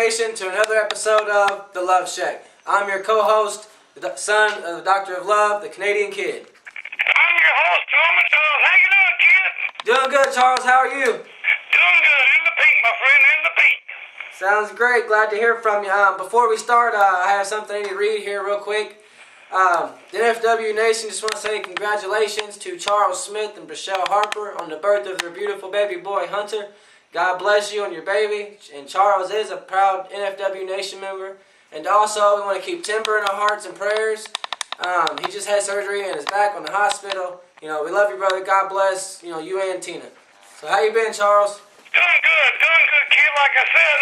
Nation, to another episode of The Luv Shack. I'm your co-host, the son of the Doctor of Love, the Canadian Kid. I'm your host, Charles. How you doing, kid? Doing good, Charles. How are you? Doing good. In the pink, my friend, in the pink. Sounds great. Glad to hear from you. Before we start, I have something I need to read here real quick. The NFW Nation just want to say congratulations to Charles Smith and Michelle Harper on the birth of their beautiful baby boy, Hunter. God bless you and your baby. And Charles is a proud NFW Nation member. And also, we want to keep Timber in our hearts and prayers. He just had surgery and is back on the hospital. You know, we love you, brother. God bless, you and Tina. So how you been, Charles? Doing good, kid. Like I said,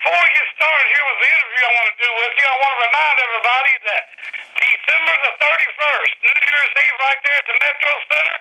before we get started here with the interview I want to do with you, I want to remind everybody that December the 31st, New Year's Eve, right there at the Metro Center,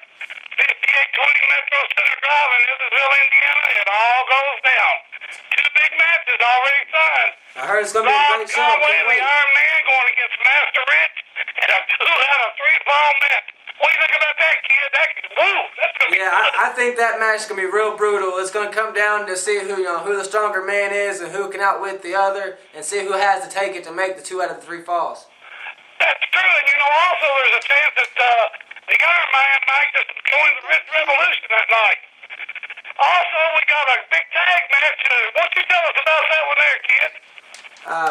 5820 Metro Center Drive in Isabel, Indiana, it all goes down. 2 big matches already signed. I heard it's going to be a great show. Conway, the Iron Man, going against Master Rich, and a 2 out of 3 fall match. What do you think about that, kid? That's gonna be good. I think that match is going to be real brutal. It's going to come down to see who the stronger man is and who can outwit the other, and see who has to take it to make the 2 out of the 3 falls. That's true, and also there's a chance that the Iron Man might just join the Rich Revolution that night. Also, we got a big tag match. What you tell us about that one there, kid?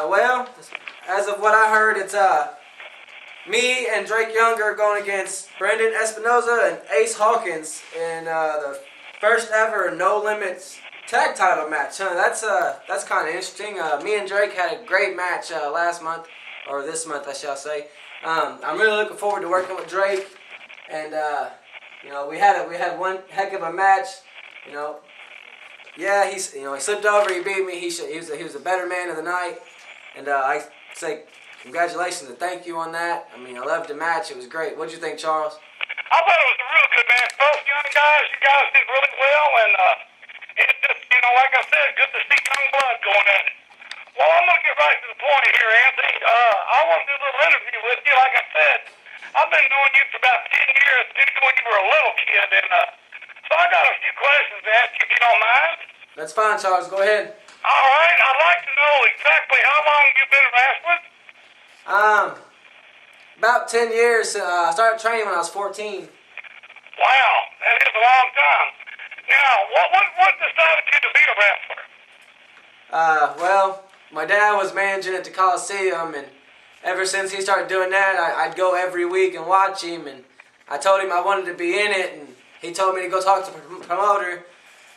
Well, as of what I heard, it's me and Drake Younger going against Brendan Espinoza and Ace Hawkins in the first ever No Limits tag title match. That's kind of interesting. Me and Drake had a great match last month, or this month, I shall say. I'm really looking forward to working with Drake, and we had one heck of a match. He slipped over, he beat me. He was a better man of the night, and I say congratulations and thank you on that. I loved the match. It was great. What'd you think, Charles? I thought it was a real good match. Both young guys, you guys did really well, and it's just, like I said, good to see young blood going at it. Well, I'm going to get right to the point here, Anthony. I want to do a little interview with you. Like I said, I've been knowing you for about 10 years, since when you were a little kid, and so I got a few questions to ask you, if you don't mind. That's fine, Charles. Go ahead. All right. I'd like to know exactly how long you've been wrestling. About 10 years. I started training when I was 14. Wow, that is a long time. Now, what decided you to be a wrestler? Well, my dad was managing at the Coliseum, and ever since he started doing that, I'd go every week and watch him, and I told him I wanted to be in it, and he told me to go talk to the promoter.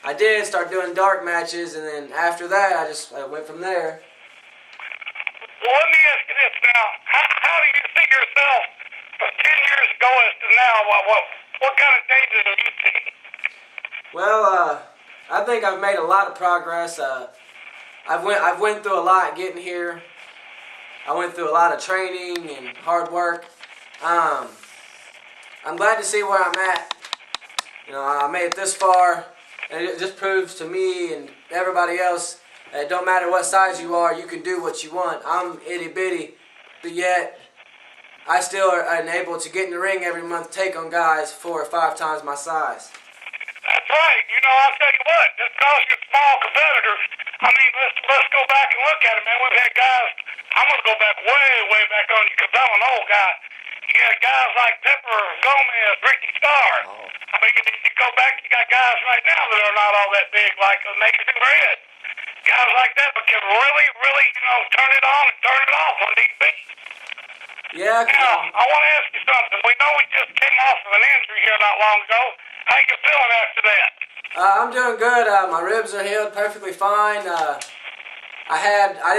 I did start doing dark matches, and then after that, I went from there. Well, let me ask you this now. How do you see yourself from 10 years ago as to now? What kind of changes have you seen? Well, I think I've made a lot of progress. I've went through a lot getting here. I went through a lot of training and hard work. I'm glad to see where I'm at. I made it this far, and it just proves to me and everybody else that it don't matter what size you are, you can do what you want. I'm itty bitty, but yet I still am able to get in the ring every month, take on guys 4 or 5 times my size. That's right. I'll tell you what, just because you're small competitors, let's go back and look at it, man. We've had guys, I'm going to go back way back on you because I'm an old guy. You got guys like Pepper Gomez, Ricky Starr. Oh. If you go back, you got guys right now that are not all that big, like Amazing Red. Guys like that, but can really, turn it on and turn it off on these beats. Yeah. Now, I want to ask you something. We know we just came off of an injury here not long ago. How you feeling after that? I'm doing good. My ribs are healed perfectly fine. I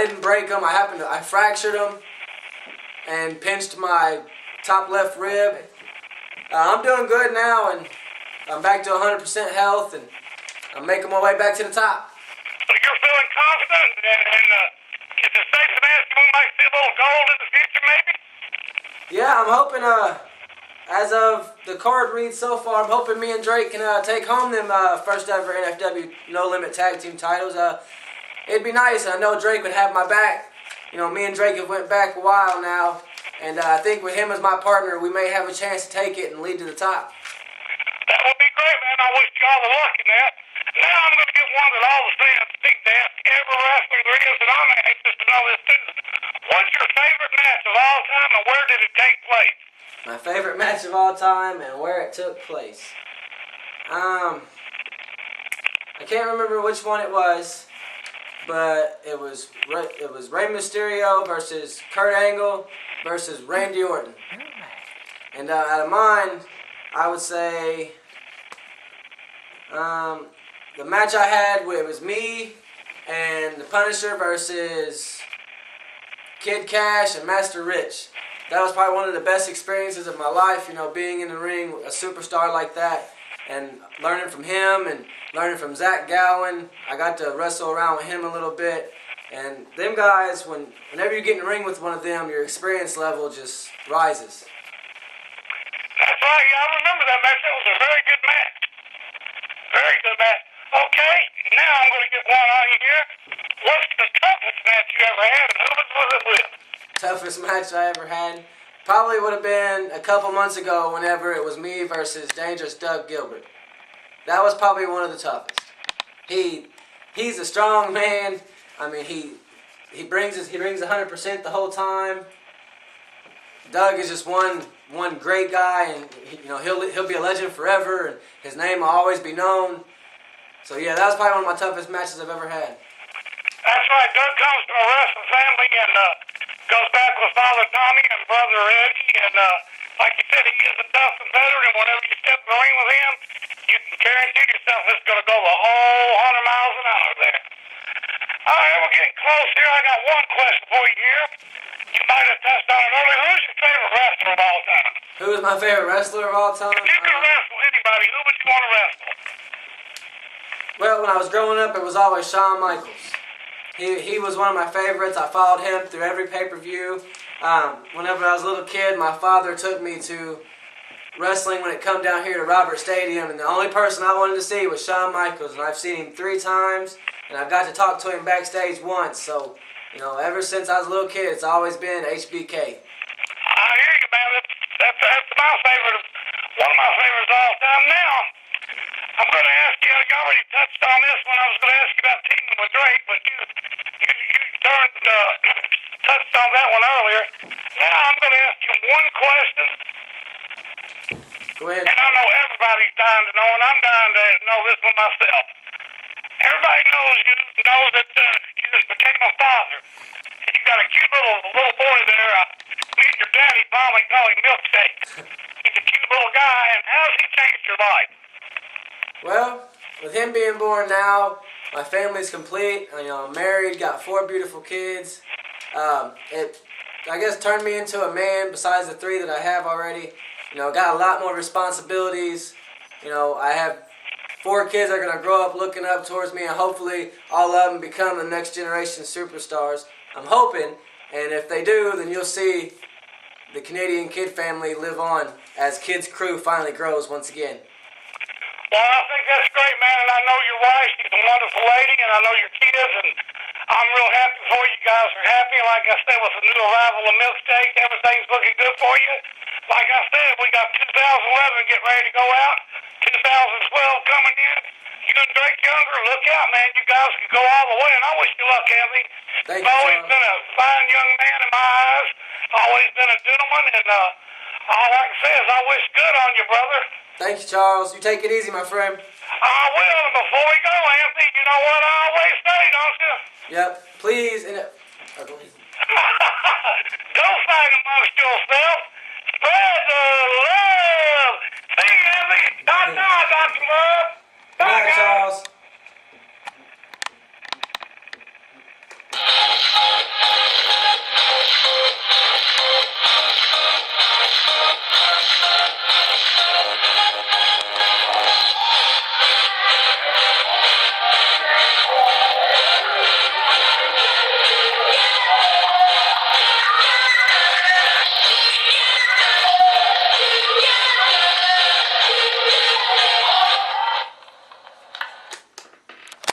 didn't break them. I fractured them and pinched my top left rib. I'm doing good now, and I'm back to 100% health, and I'm making my way back to the top. So you're feeling confident, and is it safe to ask we might see a little gold in the future, maybe? Yeah, I'm hoping, as of the card reads so far, I'm hoping me and Drake can take home them first ever NFW No Limit Tag Team titles. It'd be nice. I know Drake would have my back. Me and Drake have went back a while now, and I think with him as my partner, we may have a chance to take it and lead to the top. That would be great, man. I wish you all the luck in that. Now I'm going to get one that all the fans seem to ask every wrestler there is, and I'm anxious to know this too. What's your favorite match of all time, and where did it take place? My favorite match of all time and where it took place. I can't remember which one it was, but it was Rey Mysterio versus Kurt Angle versus Randy Orton. And out of mine, I would say the match I had, it was me and the Punisher versus Kid Cash and Master Rich. That was probably one of the best experiences of my life, you know, being in the ring with a superstar like that and learning from him and learning from Zach Gowen. I got to wrestle around with him a little bit. And them guys, whenever you get in the ring with one of them, your experience level just rises. That's right. Yeah, I remember that match. That was a very good match. Very good match. Okay, now I'm going to get one on you here. What's the toughest match you ever had, and who was it with? Toughest match I ever had probably would have been a couple months ago whenever it was me versus Dangerous Doug Gilbert. That was probably one of the toughest. He's a strong man. I mean, he brings 100% the whole time. Doug is just one great guy, and he'll be a legend forever, and his name will always be known. So yeah, that was probably one of my toughest matches I've ever had. That's right. Doug comes from a wrestling family and goes back with Father Tommy and Brother Eddie, and like you said, he is a tough competitor, and whenever you step in the ring with him, you can guarantee yourself it's going to go the whole 100 miles an hour there. All right, we're getting close here. I got one question for you here. You might have touched on it earlier. Who's your favorite wrestler of all time? Who is my favorite wrestler of all time? If you could wrestle anybody, who would you want to wrestle? Well, when I was growing up, it was always Shawn Michaels. He was one of my favorites. I followed him through every pay-per-view. Whenever I was a little kid, my father took me to wrestling when it come down here to Robert Stadium, and the only person I wanted to see was Shawn Michaels, and I've seen him 3 times, and I've got to talk to him backstage once. So, ever since I was a little kid, it's always been HBK. I hear you, man. That's my favorite, one of my favorites of all time. Now, I'm going to ask you, you already touched on this when I was going to ask you about teaming with Drake, but you touched on that one earlier. Now I'm going to ask you one question. Go ahead. And I know everybody's dying to know, and I'm dying to know this one myself. Everybody knows that you just became a father. And you got a cute little boy there. Me and your daddy probably call him Milkshake. He's a cute little guy, and how's he changed your life? Well, with him being born now, my family's complete. I'm married, got 4 beautiful kids. It, I guess, turned me into a man besides the 3 that I have already. Got a lot more responsibilities. I have 4 kids that are going to grow up looking up towards me, and hopefully all of them become the next generation superstars. I'm hoping, and if they do, then you'll see the Canadian Kid family live on as Kids Crew finally grows once again. Well, I think that's great, man, and I know your wife, she's a wonderful lady, and I know your kids, and I'm real happy for you. You guys are happy. Like I said, with the new arrival of Milkshake, everything's looking good for you. Like I said, we got 2011 getting ready to go out, 2012 coming in. You and Drake Younger, look out, man. You guys can go all the way, and I wish you luck, Anthony. Thank You've you, always John. been a fine young man in my eyes, always been a gentleman, and all I can say is I wish good on you, brother. Thank you, Charles. You take it easy, my friend. I will, and before we go, Anthony, you know what I always say, don't you? Yep. Please. Go ahead. Don't fight amongst yourself.